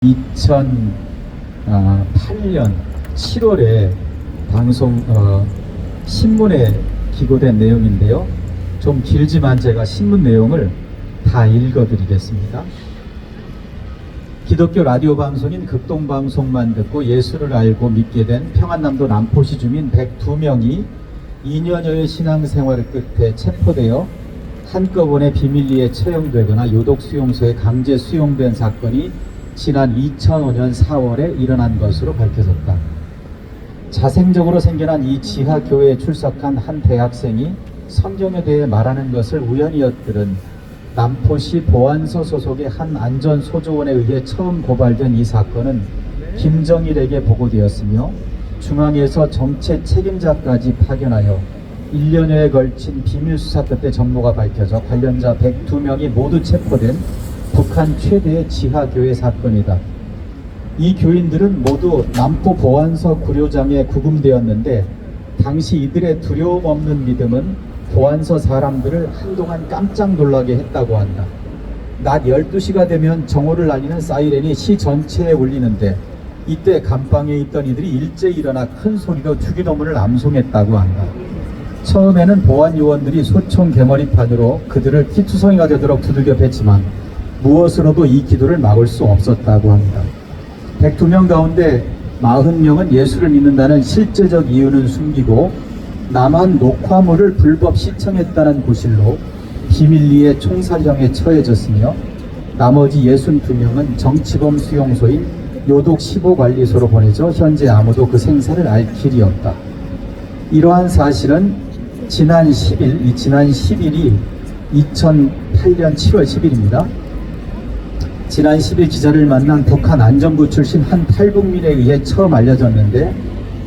2008년 7월에 방송 신문에 기고된 내용인데요. 좀 길지만 제가 신문 내용을 다 읽어드리겠습니다. 기독교 라디오 방송인 극동방송만 듣고 예수를 알고 믿게 된 평안남도 남포시 주민 102명이 2년여의 신앙생활 끝에 체포되어 한꺼번에 비밀리에 처형되거나 요독수용소에 강제 수용된 사건이 지난 2005년 4월에 일어난 것으로 밝혀졌다. 자생적으로 생겨난 이 지하교회에 출석한 한 대학생이 성경에 대해 말하는 것을 우연히 엿들은 남포시 보안서 소속의 한 안전소조원에 의해 처음 고발된 이 사건은 김정일에게 보고되었으며 중앙에서 정책 책임자까지 파견하여 1년여에 걸친 비밀수사 끝에 전모가 밝혀져 관련자 102명이 모두 체포된 북한 최대의 지하교회 사건이다. 이 교인들은 모두 남포 보안서 구료장에 구금되었는데 당시 이들의 두려움 없는 믿음은 보안서 사람들을 한동안 깜짝 놀라게 했다고 한다. 낮 12시가 되면 정오를 알리는 사이렌이 시 전체에 울리는데 이때 감방에 있던 이들이 일제히 일어나 큰 소리로 주기도문을 암송했다고 한다. 처음에는 보안 요원들이 소총 개머리판으로 그들을 피투성이가 되도록 두들겨 팼지만 무엇으로도 이 기도를 막을 수 없었다고 합니다. 102명 가운데 40명은 예수를 믿는다는 실제적 이유는 숨기고 남한 녹화물을 불법 시청했다는 구실로 비밀리에 총살형에 처해졌으며 나머지 62명은 정치범 수용소인 요독 15관리소로 보내져 현재 아무도 그 생사를 알 길이 없다. 이러한 사실은 지난 10일이 2008년 7월 10일입니다. 지난 10일 기자를 만난 북한 안전부 출신 한 탈북민에 의해 처음 알려졌는데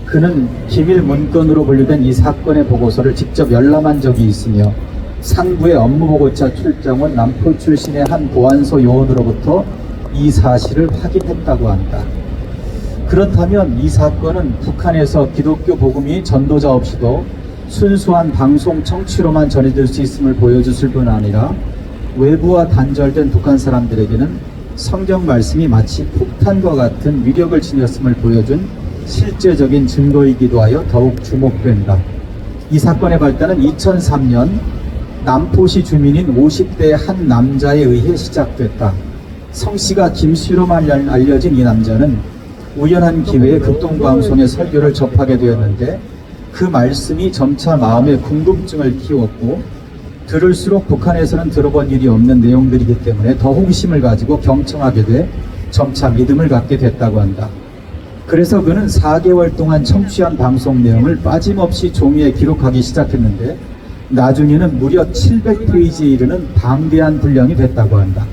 그는 기밀 문건으로 분류된 이 사건의 보고서를 직접 열람한 적이 있으며 상부의 업무보고차 출장 온 남포 출신의 한 보안소 요원으로부터 이 사실을 확인했다고 한다. 그렇다면 이 사건은 북한에서 기독교 복음이 전도자 없이도 순수한 방송 청취로만 전해질 수 있음을 보여줬을 뿐 아니라 외부와 단절된 북한 사람들에게는 성경 말씀이 마치 폭탄과 같은 위력을 지녔음을 보여준 실제적인 증거이기도 하여 더욱 주목된다. 이 사건의 발단은 2003년 남포시 주민인 50대의 한 남자에 의해 시작됐다. 성씨가 김씨로만 알려진 이 남자는 우연한 기회에 극동방송의 설교를 접하게 되었는데 그 말씀이 점차 마음에 궁금증을 키웠고 들을수록 북한에서는 들어본 일이 없는 내용들이기 때문에 더 호기심을 가지고 경청하게 돼 점차 믿음을 갖게 됐다고 한다. 그래서 그는 4개월 동안 청취한 방송 내용을 빠짐없이 종이에 기록하기 시작했는데 나중에는 무려 700페이지에 이르는 방대한 분량이 됐다고 한다.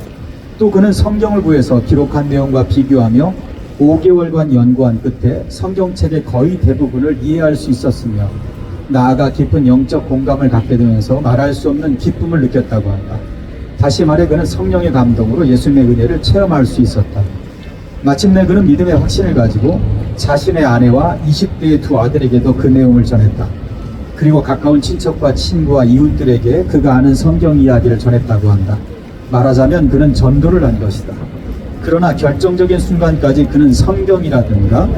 또 그는 성경을 구해서 기록한 내용과 비교하며 5개월간 연구한 끝에 성경책의 거의 대부분을 이해할 수 있었으며 나아가 깊은 영적 공감을 갖게 되면서 말할 수 없는 기쁨을 느꼈다고 한다. 다시 말해 그는 성령의 감동으로 예수님의 은혜를 체험할 수 있었다. 마침내 그는 믿음의 확신을 가지고 자신의 아내와 20대의 두 아들에게도 그 내용을 전했다. 그리고 가까운 친척과 친구와 이웃들에게 그가 아는 성경 이야기를 전했다고 한다. 말하자면 그는 전도를 한 것이다. 그러나 결정적인 순간까지 그는 성경이라든가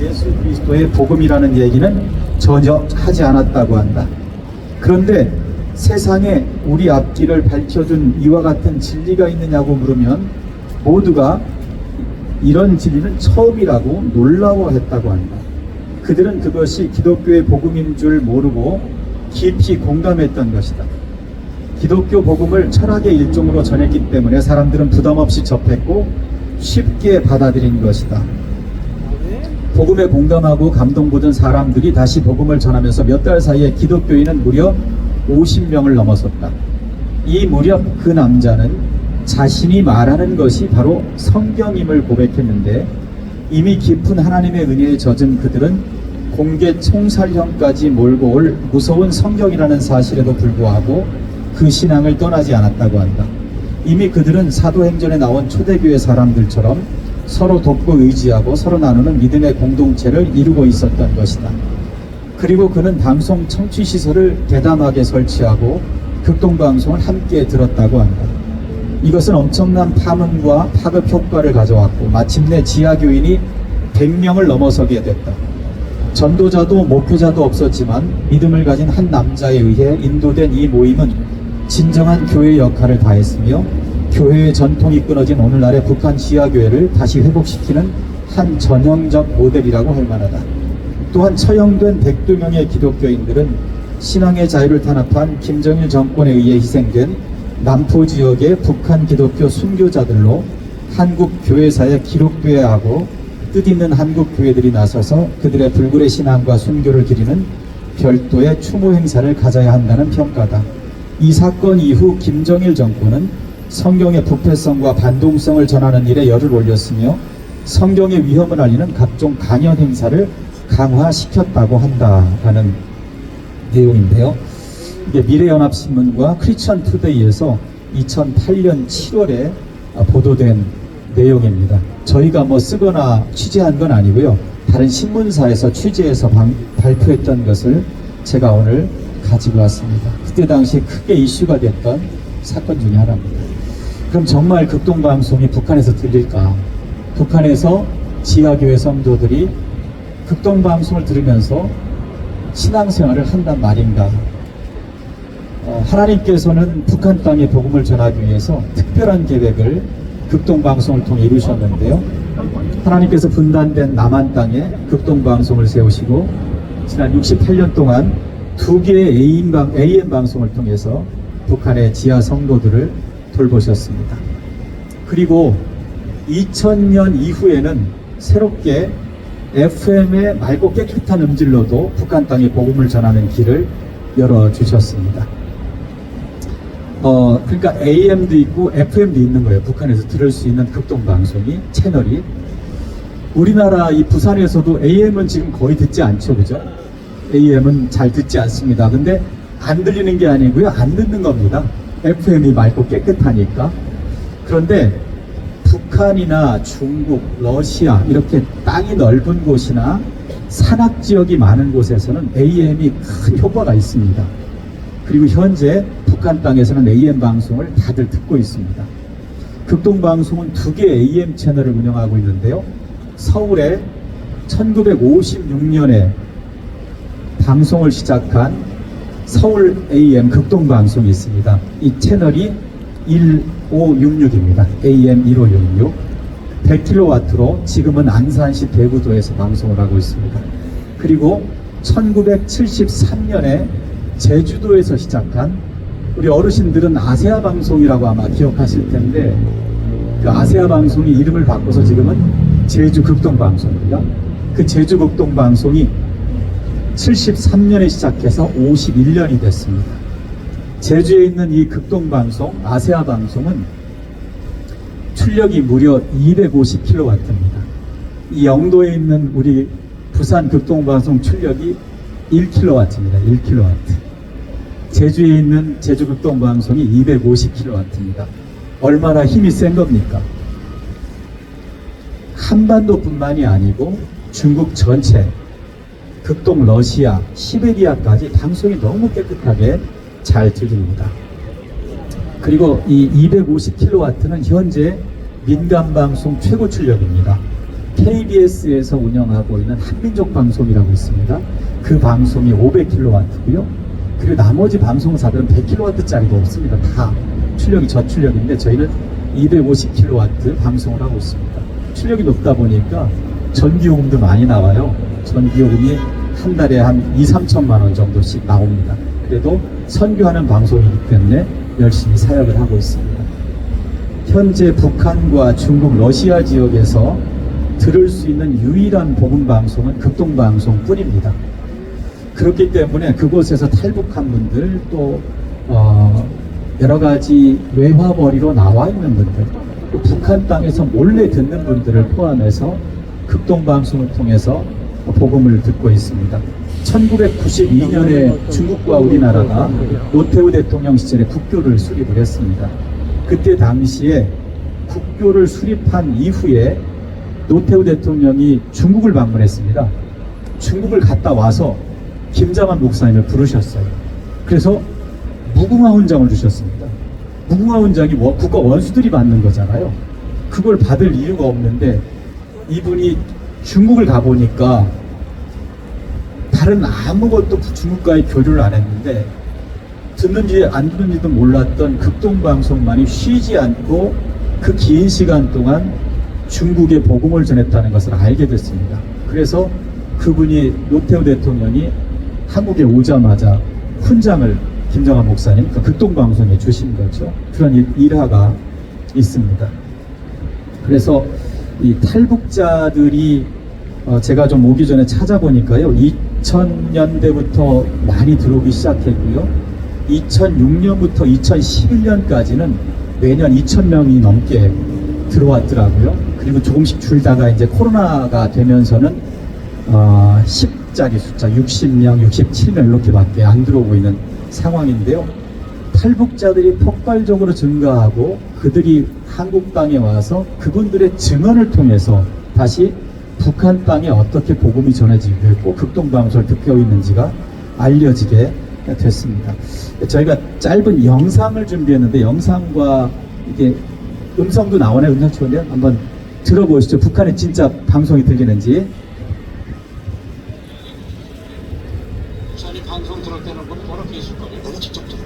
예수 그리스도의 복음이라는 얘기는 전혀 하지 않았다고 한다. 그런데 세상에 우리 앞길을 밝혀준 이와 같은 진리가 있느냐고 물으면 모두가 이런 진리는 처음이라고 놀라워했다고 한다. 그들은 그것이 기독교의 복음인 줄 모르고 깊이 공감했던 것이다. 기독교 복음을 철학의 일종으로 전했기 때문에 사람들은 부담없이 접했고 쉽게 받아들인 것이다. 복음에 공감하고 감동받은 사람들이 다시 복음을 전하면서 몇 달 사이에 기독교인은 무려 50명을 넘어섰다. 이 무렵 그 남자는 자신이 말하는 것이 바로 성경임을 고백했는데 이미 깊은 하나님의 은혜에 젖은 그들은 공개 총살형까지 몰고 올 무서운 성경이라는 사실에도 불구하고 그 신앙을 떠나지 않았다고 한다. 이미 그들은 사도행전에 나온 초대교회 사람들처럼 서로 돕고 의지하고 서로 나누는 믿음의 공동체를 이루고 있었던 것이다. 그리고 그는 방송 청취시설을 대담하게 설치하고 극동방송을 함께 들었다고 한다. 이것은 엄청난 파문과 파급 효과를 가져왔고 마침내 지하교인이 100명을 넘어서게 됐다. 전도자도 목회자도 없었지만 믿음을 가진 한 남자에 의해 인도된 이 모임은 진정한 교회의 역할을 다했으며 교회의 전통이 끊어진 오늘날의 북한 지하교회를 다시 회복시키는 한 전형적 모델이라고 할 만하다. 또한 처형된 102명의 기독교인들은 신앙의 자유를 탄압한 김정일 정권에 의해 희생된 남포 지역의 북한 기독교 순교자들로 한국 교회사에 기록되어야 하고 뜻있는 한국 교회들이 나서서 그들의 불굴의 신앙과 순교를 기리는 별도의 추모 행사를 가져야 한다는 평가다. 이 사건 이후 김정일 정권은 성경의 부패성과 반동성을 전하는 일에 열을 올렸으며 성경의 위험을 알리는 각종 강연 행사를 강화시켰다고 한다라는 내용인데요. 이게 미래연합신문과 크리스천 투데이에서 2008년 7월에 보도된 내용입니다. 저희가 쓰거나 취재한 건 아니고요. 다른 신문사에서 취재해서 발표했던 것을 제가 오늘 가지고 왔습니다. 그때 당시 크게 이슈가 됐던 사건 중에 하나입니다. 그럼 정말 극동방송이 북한에서 들릴까? 북한에서 지하교회 성도들이 극동방송을 들으면서 신앙생활을 한단 말인가? 하나님께서는 북한 땅에 복음을 전하기 위해서 특별한 계획을 극동방송을 통해 이루셨는데요. 하나님께서 분단된 남한 땅에 극동방송을 세우시고 지난 68년 동안 2개의 AM 방송을 통해서 북한의 지하 성도들을 돌보셨습니다. 그리고 2000년 이후에는 새롭게 FM의 맑고 깨끗한 음질로도 북한 땅에 복음을 전하는 길을 열어주셨습니다. 그러니까 AM도 있고 FM도 있는 거예요. 북한에서 들을 수 있는 극동방송이, 채널이. 우리나라 이 부산에서도 AM은 지금 거의 듣지 않죠, 그죠? AM은 잘 듣지 않습니다. 근데 안 들리는 게 아니고요, 안 듣는 겁니다. FM이 맑고 깨끗하니까. 그런데 북한이나 중국, 러시아 이렇게 땅이 넓은 곳이나 산악지역이 많은 곳에서는 AM이 큰 효과가 있습니다. 그리고 현재 북한 땅에서는 AM 방송을 다들 듣고 있습니다. 극동방송은 2개의 AM 채널을 운영하고 있는데요. 서울에 1956년에 방송을 시작한 서울 AM 극동방송이 있습니다. 이 채널이 1566입니다. AM 1566. 100kW로 지금은 안산시 대구도에서 방송을 하고 있습니다. 그리고 1973년에 제주도에서 시작한, 우리 어르신들은 아세아 방송이라고 아마 기억하실 텐데, 그 아세아 방송이 이름을 바꿔서 지금은 제주 극동방송입니다. 그 제주 극동방송이 73년에 시작해서 51년이 됐습니다. 제주에 있는 이 극동방송, 아세아 방송은 출력이 무려 250kW입니다. 이 영도에 있는 우리 부산 극동방송 출력이 1kW입니다. 1kW. 제주에 있는 제주 극동방송이 250kW입니다. 얼마나 힘이 센 겁니까? 한반도뿐만이 아니고 중국 전체, 극동 러시아, 시베리아까지 방송이 너무 깨끗하게 잘 들립니다. 그리고 이 250kW는 현재 민간방송 최고 출력입니다. KBS에서 운영하고 있는 한민족 방송이라고 있습니다. 그 방송이 500kW고요. 그리고 나머지 방송사들은 100kW짜리도 없습니다. 다 출력이 저출력인데 저희는 250kW 방송을 하고 있습니다. 출력이 높다 보니까 전기요금도 많이 나와요. 전기요금이 한 달에 한 2~3천만 원 정도씩 나옵니다. 그래도 선교하는 방송이기 때문에 열심히 사역을 하고 있습니다. 현재 북한과 중국, 러시아 지역에서 들을 수 있는 유일한 복음 방송은 극동방송 뿐입니다. 그렇기 때문에 그곳에서 탈북한 분들, 또 여러 가지 외화벌이로 나와 있는 분들, 또 북한 땅에서 몰래 듣는 분들을 포함해서 극동방송을 통해서 복음을 듣고 있습니다. 1992년에 중국과 우리나라가 노태우 대통령 시절에 국교를 수립을 했습니다. 그때 당시에 국교를 수립한 이후에 노태우 대통령이 중국을 방문했습니다. 중국을 갔다 와서 김자만 목사님을 부르셨어요. 그래서 무궁화 훈장을 주셨습니다. 무궁화 훈장이 국가 원수들이 받는 거잖아요. 그걸 받을 이유가 없는데 이분이 중국을 가보니까 다른 아무것도 중국과의 교류를 안 했는데 듣는지 안 듣는지도 몰랐던 극동방송만이 쉬지 않고 그 긴 시간 동안 중국의 복음을 전했다는 것을 알게 됐습니다. 그래서 그분이 노태우 대통령이 한국에 오자마자 훈장을 김정한 목사님, 그 극동방송에 주신 거죠. 그런 일화가 있습니다. 그래서 이 탈북자들이 제가 좀 오기 전에 찾아보니까요, 2000년대부터 많이 들어오기 시작했고요. 2006년부터 2011년까지는 매년 2,000명이 넘게 들어왔더라고요. 그리고 조금씩 줄다가 이제 코로나가 되면서는 10자리 숫자 60명, 67명 이렇게밖에 안 들어오고 있는 상황인데요. 탈북자들이 폭발적으로 증가하고 그들이 한국 땅에 와서 그분들의 증언을 통해서 다시 북한 땅에 어떻게 복음이 전해지고 있고 극동방송을 듣고 있는지가 알려지게 됐습니다. 저희가 짧은 영상을 준비했는데 영상과 이게 음성도 나오네요. 음성 좋은데요. 한번 들어보시죠. 북한에 진짜 방송이 들리는지. 부산이 방송 들을 때는 뭐라 계실 거예요? 내가 직접 들었죠.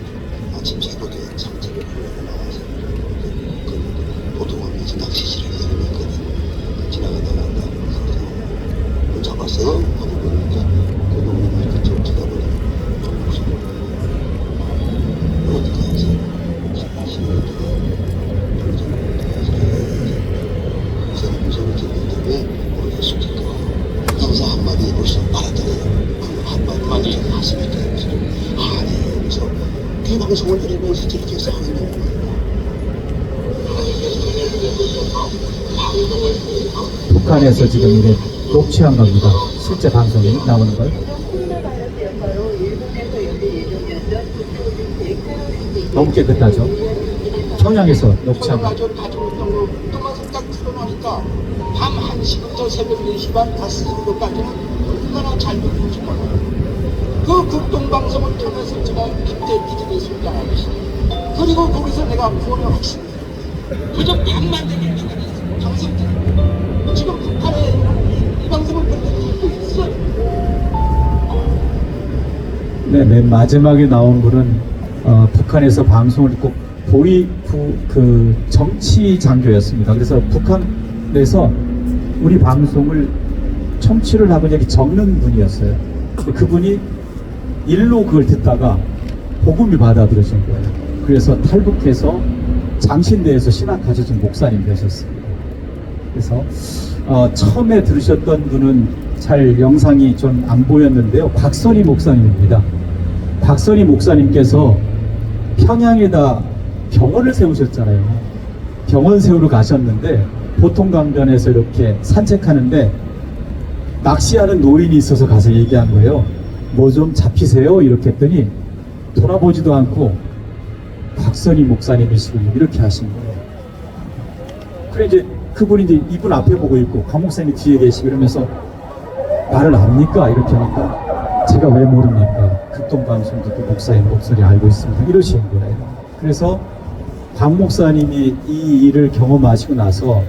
아침 새벽에 상태를 나와서 그 보통하면서 낚시질을 내려갔거든. 지나가다가 뭐 잡았어요? 하고 보니까 그 놈이 그쪽 쳐다보더니 어디 가야지? 무서운 적인데 왜 우리가 숙제가 항상 한마디 벌써 알았잖아요. 그 한마디 하시면 돼요. 아니 여기서 그 방송을 들으면서 저렇게 싸우는 거예요. 북한에서 지금 이제 녹취한 겁니다. 실제 방송이 나오는 걸. 너무 깨끗하죠. 평양에서 녹취한 거. 가지고 있던 거 또만 딱 풀어놓으니까 밤 1시부터 새벽 4시 반 5시 정도까지는 얼마나 잘 듣는지 몰라요. 그 극동방송을 통해서 제가 그때 비즈니스 순장하고 있어요. 그리고 거기서 내가 구원을 했습니다. 그저 밤만 되게 방송 듣고 지금 북한에 이 방송을 듣고 있어요. 네, 맨 마지막에 나온 분은 북한에서 방송을 듣고 그 정치 장교였습니다. 그래서 북한에서 우리 방송을 청취를 하고 여기 적는 분이었어요. 근데 그분이 일로 그걸 듣다가 복음을 받아들여진 거예요. 그래서 탈북해서 장신대에서 신학가르친 목사님 되셨습니다. 그래서 처음에 들으셨던 분은 잘 영상이 좀 안 보였는데요. 곽선희 목사님입니다. 곽선희 목사님께서 평양에다 병원을 세우셨잖아요. 병원 세우러 가셨는데 보통강변에서 이렇게 산책하는데 낚시하는 노인이 있어서 가서 얘기한 거예요. 뭐 좀 잡히세요? 이렇게 했더니 돌아보지도 않고 곽선희 목사님이시고 이렇게 하신 거예요. 그래 이제 그분이 이제 이분 앞에 보고 있고 곽 목사님이 뒤에 계시고 이러면서 말을 압니까? 이렇게 하니까 제가 왜 모릅니까? 극동방송 듣고 목사님 목소리 알고 있습니다. 이러신 거예요. 그래서 곽 목사님이 이 일을 경험하시고 나서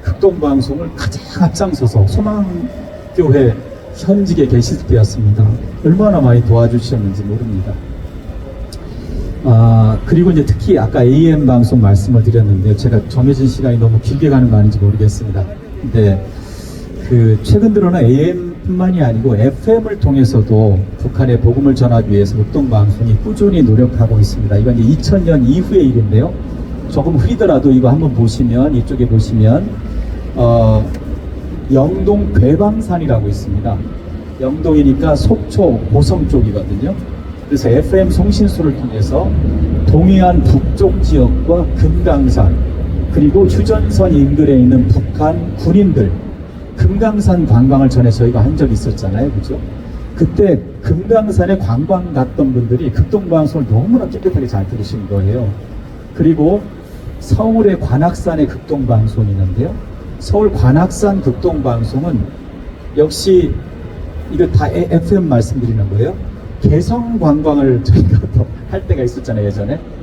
극동방송을 가장 앞장서서 소망교회 현직에 계실 때였습니다. 얼마나 많이 도와주셨는지 모릅니다. 그리고 이제 특히 아까 AM 방송 말씀을 드렸는데 제가 정해진 시간이 너무 길게 가는 거 아닌지 모르겠습니다. 근데 최근 들어는 AM뿐만이 아니고 FM을 통해서도 북한의 복음을 전하기 위해서 극동방송이 꾸준히 노력하고 있습니다. 이건 이제 2000년 이후의 일인데요. 조금 흐리더라도 이거 한번 보시면 이쪽에 보시면 영동 괴방산이라고 있습니다. 영동이니까 속초 고성 쪽이거든요. 그래서 FM 송신소를 통해서 동해안 북쪽 지역과 금강산 그리고 휴전선 인근에 있는 북한 군인들 금강산 관광을 전에 저희가 한 적이 있었잖아요. 그죠? 그때 금강산에 관광 갔던 분들이 극동방송을 너무나 깨끗하게 잘 들으신 거예요. 그리고 서울의 관악산에 극동방송이 있는데요. 서울 관악산 극동방송은 역시 이거 다 FM 말씀드리는 거예요. 개성 관광을 저희가 또 할 때가 있었잖아요. 예전에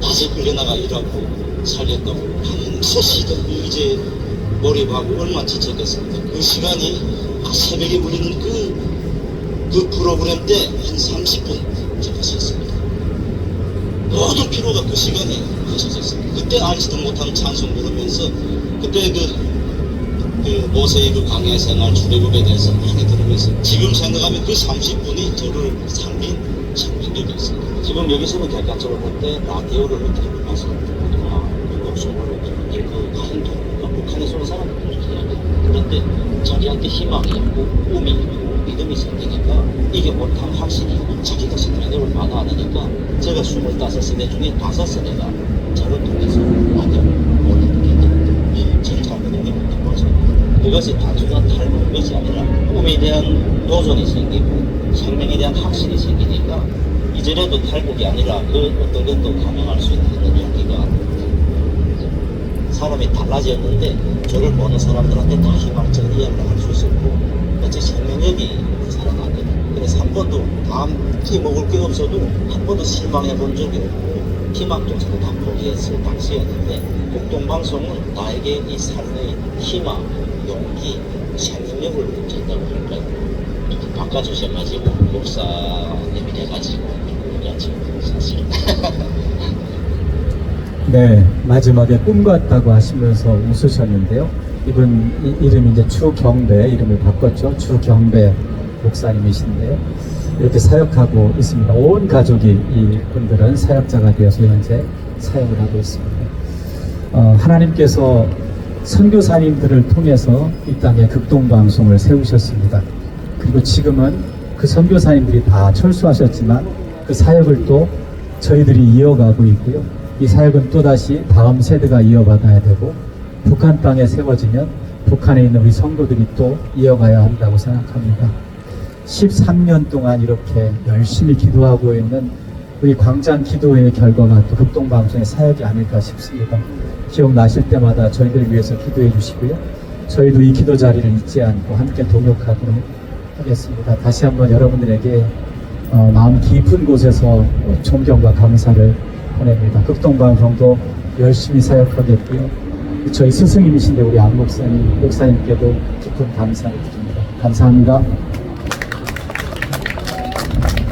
낮에 끌려나가 일하고 살겠다고 밤새시던 의제 몰입하고 얼마나 지쳤겠습니까? 그 시간이 새벽에 울리는 그 프로그램 때 한 30분 제가 섰습니다. 모든 피로가 그 시간에 하셨었습니다. 그때 알지도 못한 찬송 부르면서 그때 그 모세의 그 광야 생활 출애굽에 대해서 많이 들으면서 지금 생각하면 그 30분이 저를 살린 생명력이었습니다. 지금 여기서는 객관적으로 볼 때 라디오를 듣고 봐서 목소리를 듣는 그 행동, 북한에서 온 사람들은 그런데 자기한테 희망이 있고 꿈이 있고 믿음이 생기니까 이게 못하면 확신이 자기가 생명력을 받아 하니까 제가 25세대 중에 5세대가 저를 통해서 라디오를 듣게 되는데 제일 잘 듣는 게 뭐죠? 그것이 단순한 탈북 것이 아니라 꿈에 대한 도전이 생기고 생명에 대한 확신이 생기니까 이제라도 탈북이 아니라 그 어떤 것도 감행할 수 있는 용기가 사람이 달라졌는데 저를 보는 사람들한테 다 희망적인 이야기를 할 수 있었고 어째 생명력이 살아나거든. 그래서 한 번도 다음에 먹을 게 없어도 한 번도 실망해 본 적이 없고 희망조차도 다 포기했을 당시였는데 국동방송은 나에게 이 삶의 희망, 용기, 생명력을 전달을 할까요? 바꿔주셔가지고 목사님이 돼가지고 그래가지고 사실 네, 마지막에 꿈 같다고 하시면서 웃으셨는데요. 이분 이름이 이제 추경배, 이름을 바꿨죠. 추경배 목사님이신데요. 이렇게 사역하고 있습니다. 온 가족이 이 분들은 사역자가 되어서 현재 사역을 하고 있습니다. 하나님께서 선교사님들을 통해서 이 땅에 극동방송을 세우셨습니다. 그리고 지금은 그 선교사님들이 다 철수하셨지만 그 사역을 또 저희들이 이어가고 있고요. 이 사역은 또다시 다음 세대가 이어받아야 되고 북한 땅에 세워지면 북한에 있는 우리 성도들이 또 이어가야 한다고 생각합니다. 13년 동안 이렇게 열심히 기도하고 있는 우리 광장 기도회의 결과가 또 극동방송의 사역이 아닐까 싶습니다. 기억나실 때마다 저희들을 위해서 기도해 주시고요. 저희도 이 기도 자리를 잊지 않고 함께 동역하도록 하겠습니다. 다시 한번 여러분들에게 마음 깊은 곳에서 존경과 감사를 보냅니다. 극동방송도 열심히 사역하겠고요. 저희 스승님이신데 우리 안 목사님께도 깊은 감사를 드립니다. 감사합니다.